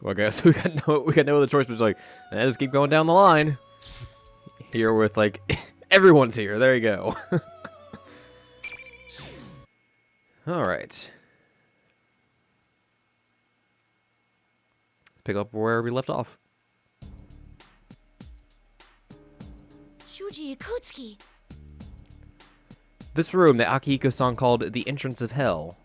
Well, I guess we got no other choice but like, just keep going down the line. Here with like everyone's here. There you go. All right. Let's pick up where we left off. Shuji Yakutsuki. This room that Akihiko-san called the entrance of hell.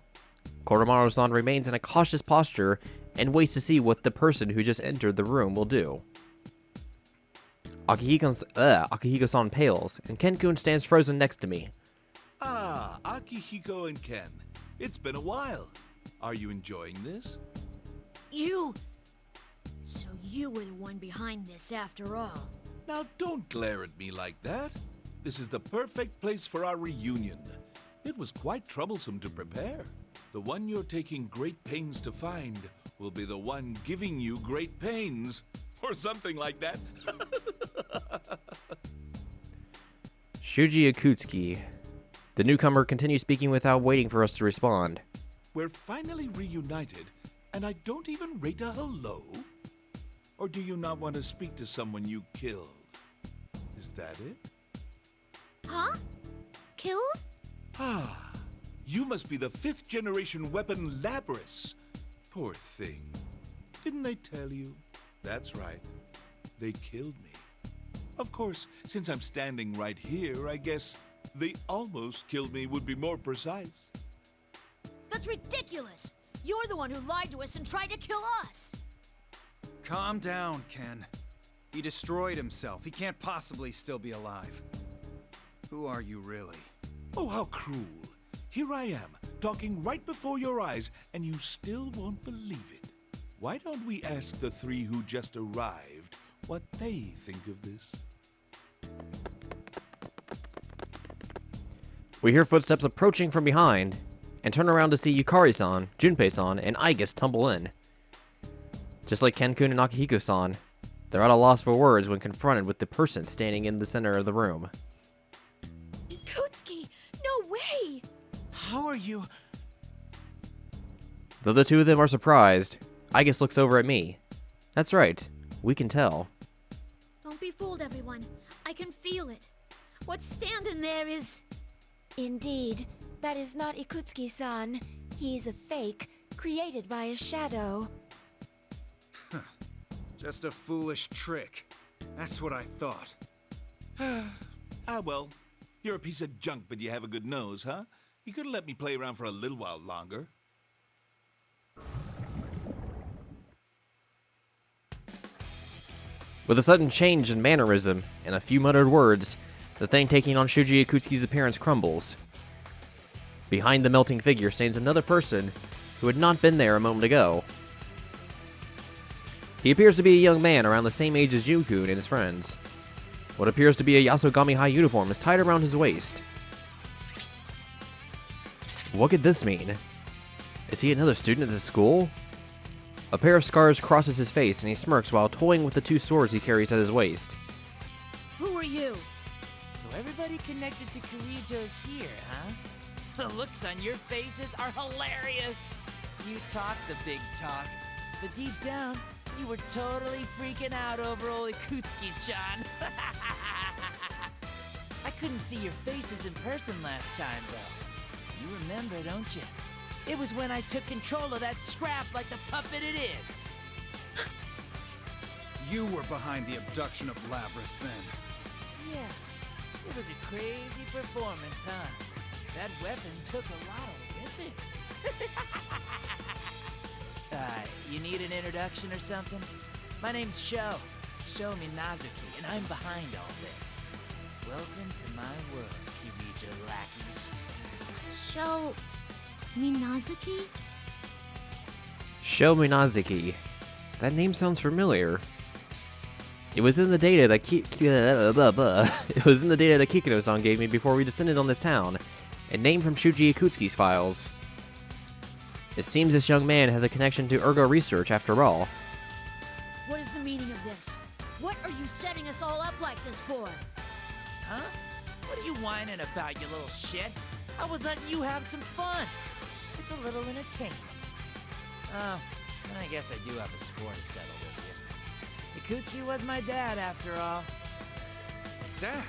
Koromaru-san remains in a cautious posture and waits to see what the person who just entered the room will do. Akihiko-san pales, and Ken-kun stands frozen next to me. Ah, Akihiko and Ken. It's been a while. Are you enjoying this? So you were the one behind this after all. Now don't glare at me like that. This is the perfect place for our reunion. It was quite troublesome to prepare. The one you're taking great pains to find will be the one giving you great pains. Or something like that. Shuji Yakutsuki. The newcomer continues speaking without waiting for us to respond. We're finally reunited, and I don't even rate a hello? Or do you not want to speak to someone you killed? Is that it? Huh? Killed? Ah, you must be the 5th generation weapon Labrys. Poor thing. Didn't they tell you? That's right. They killed me. Of course, since I'm standing right here, I guess they almost killed me would be more precise. That's ridiculous! You're the one who lied to us and tried to kill us! Calm down, Ken. He destroyed himself. He can't possibly still be alive. Who are you really? Oh, how cruel. Here I am, talking right before your eyes, and you still won't believe it. Why don't we ask the 3 who just arrived what they think of this? We hear footsteps approaching from behind, and turn around to see Yukari-san, Junpei-san, and Aigis tumble in. Just like Ken-kun and Akihiko-san, they're at a loss for words when confronted with the person standing in the center of the room. Yakutsuki! No way! How are you? Though the two of them are surprised, Aigis looks over at me. That's right, we can tell. Don't be fooled, everyone. I can feel it. What's standing there is... Indeed, that is not Ikutsuki-san. He's a fake, created by a shadow. Just a foolish trick. That's what I thought. Ah, well, you're a piece of junk, but you have a good nose, huh? You could have let me play around for a little while longer. With a sudden change in mannerism and a few muttered words, the thing taking on Shuji Yakutsuki's appearance crumbles. Behind the melting figure stands another person who had not been there a moment ago. He appears to be a young man around the same age as Yuku and his friends. What appears to be a Yasogami High uniform is tied around his waist. What could this mean? Is he another student at the school? A pair of scars crosses his face and he smirks while toying with the 2 swords he carries at his waist. Who are you? So everybody connected to Kirijo's here, huh? The looks on your faces are hilarious. You talk the big talk, but deep down, you were totally freaking out over old Ikutsuki-chan. I couldn't see your faces in person last time, though. You remember, don't you? It was when I took control of that scrap like the puppet it is. You were behind the abduction of Labrys then. Yeah, it was a crazy performance, huh? That weapon took a lot of whipping. You need an introduction or something? My name's Sho Minazuki, and I'm behind all this. Welcome to my world, Kirijo lackeys. Sho... Minazuki? Sho Minazuki. That name sounds familiar. It was in the data that It was in the data that Kikuno-san gave me before we descended on this town, a name from Shuji Yakutsuki's files. It seems this young man has a connection to Ergo research after all. What is the meaning of this? What are you setting us all up like this for? Huh? What are you whining about, you little shit? I was letting you have some fun. It's a little entertainment. Oh, I guess I do have a score to settle with you. Ikutsuki was my dad, after all. Dad?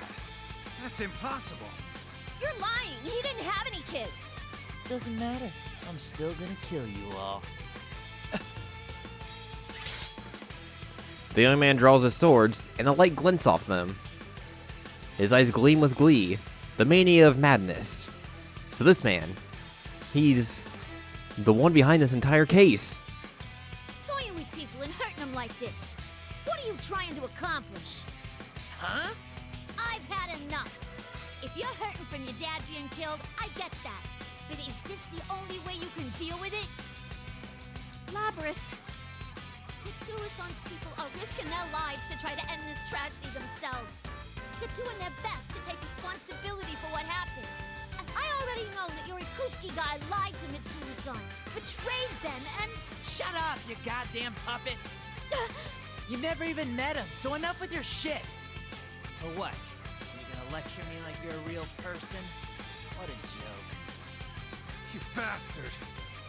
That's impossible. You're lying. He didn't have any kids. Doesn't matter. I'm still gonna kill you all. The young man draws his swords, and a light glints off them. His eyes gleam with glee, the mania of madness. So this man, he's the one behind this entire case. Toying with people and hurting them like this. What are you trying to accomplish? Huh? I've had enough. If you're hurting from your dad being killed, I get that. But is this the only way you can deal with it? Labrys, Mitsuru-san's people are risking their lives to try to end this tragedy themselves. They're doing their best to take responsibility for what happened. And I already know that your Ikutsuki guy lied to Mitsuru-san, betrayed them, and... Shut up, you goddamn puppet! You never even met him, so enough with your shit! Or what? You gonna lecture me like you're a real person? What a joke. You bastard!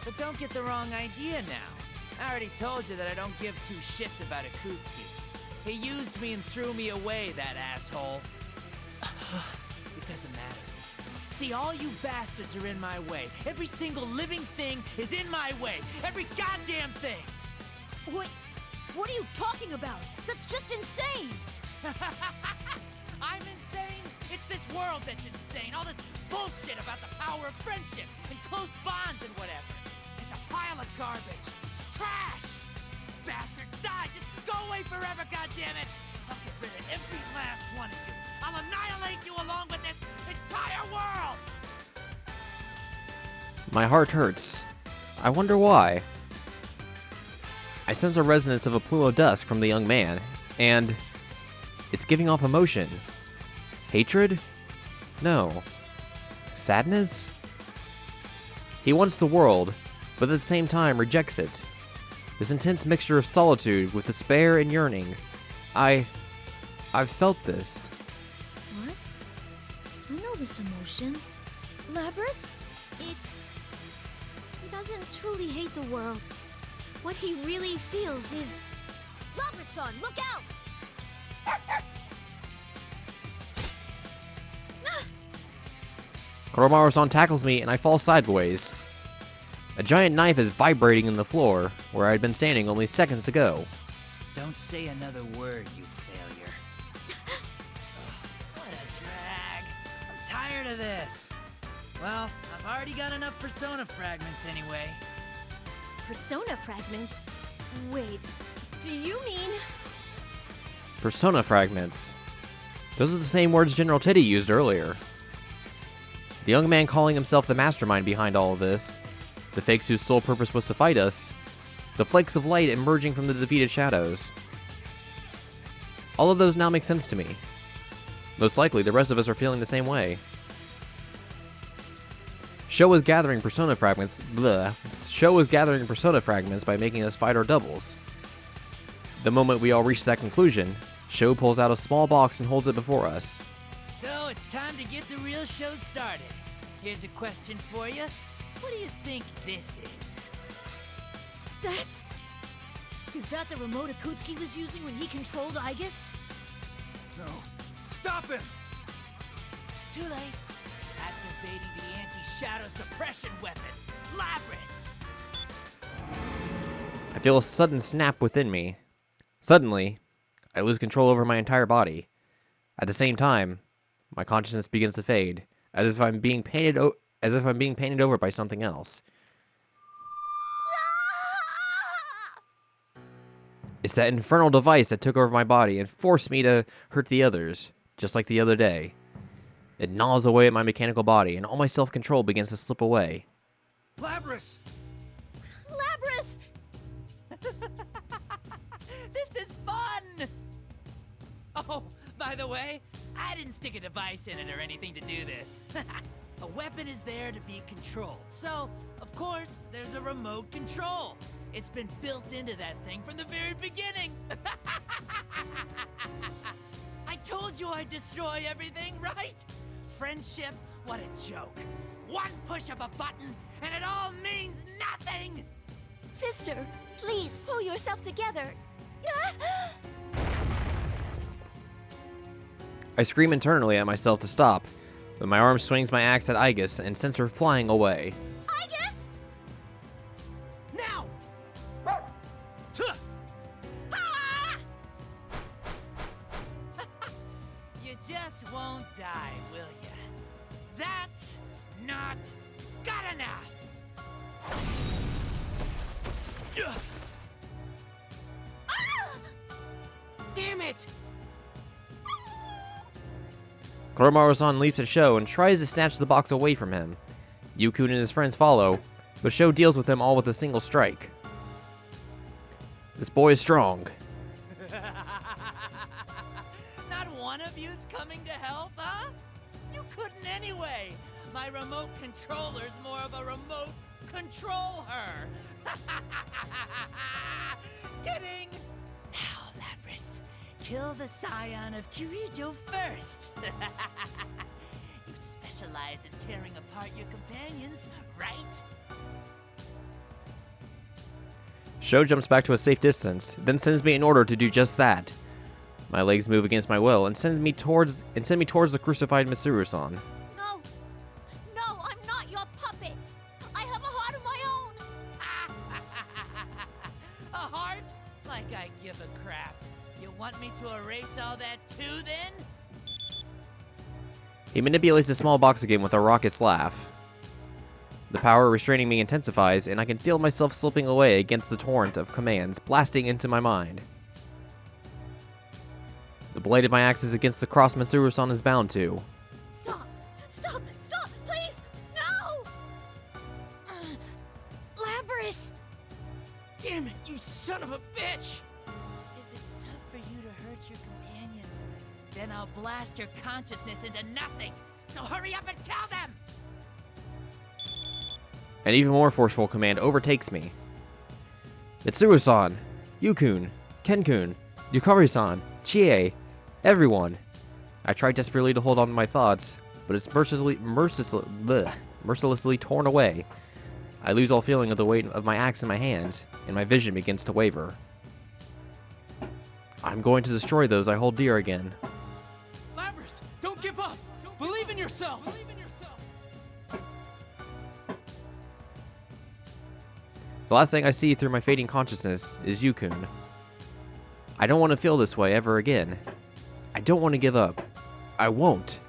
But don't get the wrong idea now. I already told you that I don't give two shits about Ikutsuki. He used me and threw me away, that asshole. It doesn't matter. See, all you bastards are in my way. Every single living thing is in my way. Every goddamn thing! What are you talking about? That's just insane! I'm insane? It's this world that's insane. All this bullshit about the power of friendship and close bonds and whatever. It's a pile of garbage. Trash! Bastards, die! Just go away forever, goddammit! I'll get rid of every last one of you. I'll annihilate you along with this entire world! My heart hurts. I wonder why. I sense a resonance of a plume of dust from the young man, and it's giving off emotion. Hatred? No. Sadness? He wants the world, but at the same time rejects it. This intense mixture of solitude with despair and yearning. I've felt this. What? I know this emotion. Labrys? He doesn't truly hate the world. What he really feels is... Labrys-san, look out! Koromaru-san tackles me and I fall sideways. A giant knife is vibrating in the floor, where I had been standing only seconds ago. Don't say another word, you failure. Ugh, what a drag. I'm tired of this. Well, I've already got enough persona fragments anyway. Persona fragments? Wait, do you mean... Persona fragments. Those are the same words General Teddy used earlier. The young man calling himself the mastermind behind all of this, the fakes whose sole purpose was to fight us, the flakes of light emerging from the defeated shadows. All of those now make sense to me. Most likely, the rest of us are feeling the same way. Sho was gathering persona fragments. Sho was gathering persona fragments by making us fight our doubles. The moment we all reach that conclusion, Sho pulls out a small box and holds it before us. So it's time to get the real show started. Here's a question for you. What do you think this is? That's... Is that the remote Ikutsuki was using when he controlled Aigis? No. Stop him! Too late. Activating the anti-shadow suppression weapon, Labrys! I feel a sudden snap within me. Suddenly, I lose control over my entire body. At the same time, my consciousness begins to fade, as if I'm being painted over by something else. It's that infernal device that took over my body and forced me to hurt the others, just like the other day. It gnaws away at my mechanical body, and all my self-control begins to slip away. Labrys! Labrys! This is fun! Oh, by the way, I didn't stick a device in it or anything to do this. A weapon is there to be controlled, so, of course, there's a remote control. It's been built into that thing from the very beginning. I told you I'd destroy everything, right? Friendship, what a joke. One push of a button, and it all means nothing! Sister, Please pull yourself together. I scream internally at myself to stop, but my arm swings my axe at Igus and sends her flying away. I guess. Now! You just won't die, will ya? That's not good enough! Damn it! Koromaru-san leaps at Sho and tries to snatch the box away from him. Yukun and his friends follow, but Sho deals with them all with a single strike. This boy is strong. Not one of you's coming to help, huh? You couldn't anyway. My remote controller's more of a remote control her. Kidding! Now, Lapras, kill the scion of Kirijo first. You specialize in tearing apart your companions, right? Sho jumps back to a safe distance, then sends me an order to do just that. My legs move against my will and send me towards the crucified Mitsuru-san. No. No, I'm not your puppet. I have a heart of my own. A heart? Like I give a crap. You want me to erase all that too, then? He manipulates the small box again with a raucous laugh. The power restraining me intensifies, and I can feel myself slipping away against the torrent of commands blasting into my mind. The blade of my axe is against the cross Mitsuru-san is bound to. Stop! Stop! Stop! Please! No! Lapras! Damn it, you son of a bitch! If it's tough for you to hurt your companions, then I'll blast your consciousness into nothing. So hurry up and tell them! An even more forceful command overtakes me. Mitsuru-san, Yukun, Kenkun, Yukari-san, Chie, everyone. I try desperately to hold on to my thoughts, but it's mercilessly torn away. I lose all feeling of the weight of my axe in my hands, and my vision begins to waver. I'm going to destroy those I hold dear again. Lapras, don't give up! Believe in yourself! The last thing I see through my fading consciousness is Yukun. I don't want to feel this way ever again. I don't want to give up. I won't.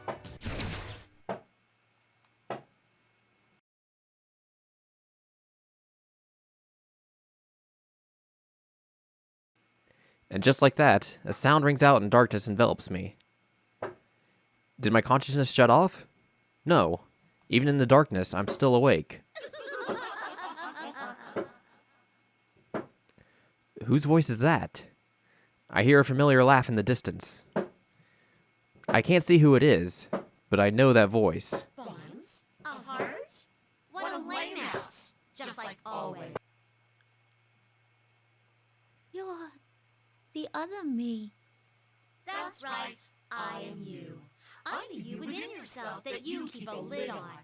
And just like that, a sound rings out and darkness envelops me. Did my consciousness shut off? No. Even in the darkness, I'm still awake. Whose voice is that? I hear a familiar laugh in the distance. I can't see who it is, but I know that voice. Bonds? A heart? What a lame ass. Just like always. You're the other me. That's right. I am you. I'm the you within yourself that you keep a lid on.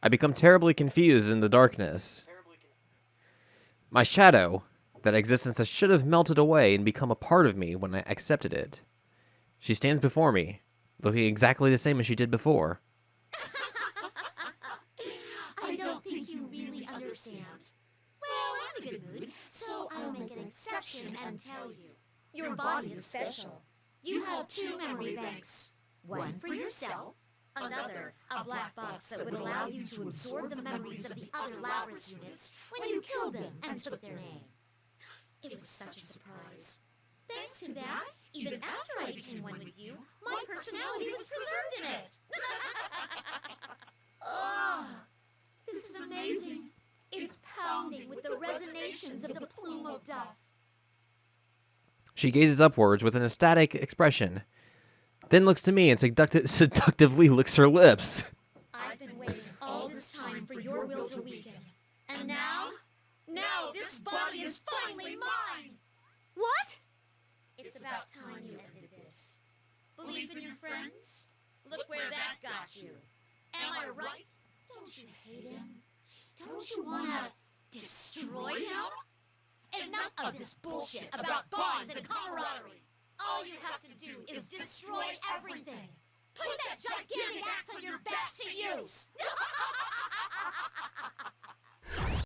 I become terribly confused in the darkness. My shadow, that existence that should have melted away and become a part of me when I accepted it. She stands before me, looking exactly the same as she did before. I don't think you really understand. Well, I'm in a good mood, so I'll make an exception and tell you. Your body is special. You have 2 memory banks. One for yourself, another a black box that would allow you to absorb the memories of the other Lapras units when you killed them and took their name. It was such a surprise. Thanks to that, even after I became one with you, my personality was preserved in it. Oh, this is amazing. It's pounding with the resonations of the plume of dust. She gazes upwards with an ecstatic expression, then looks to me and seductively licks her lips. I've been waiting all this time for your will to weaken. And now this body is finally mine! What? It's about time you ended this. Belief in your friends? Look where that got you. Am I right? Don't you hate him? Don't you wanna Destroy him? Enough of this bullshit about bonds and camaraderie. All you have to do is destroy everything. Put that gigantic axe on your back to use.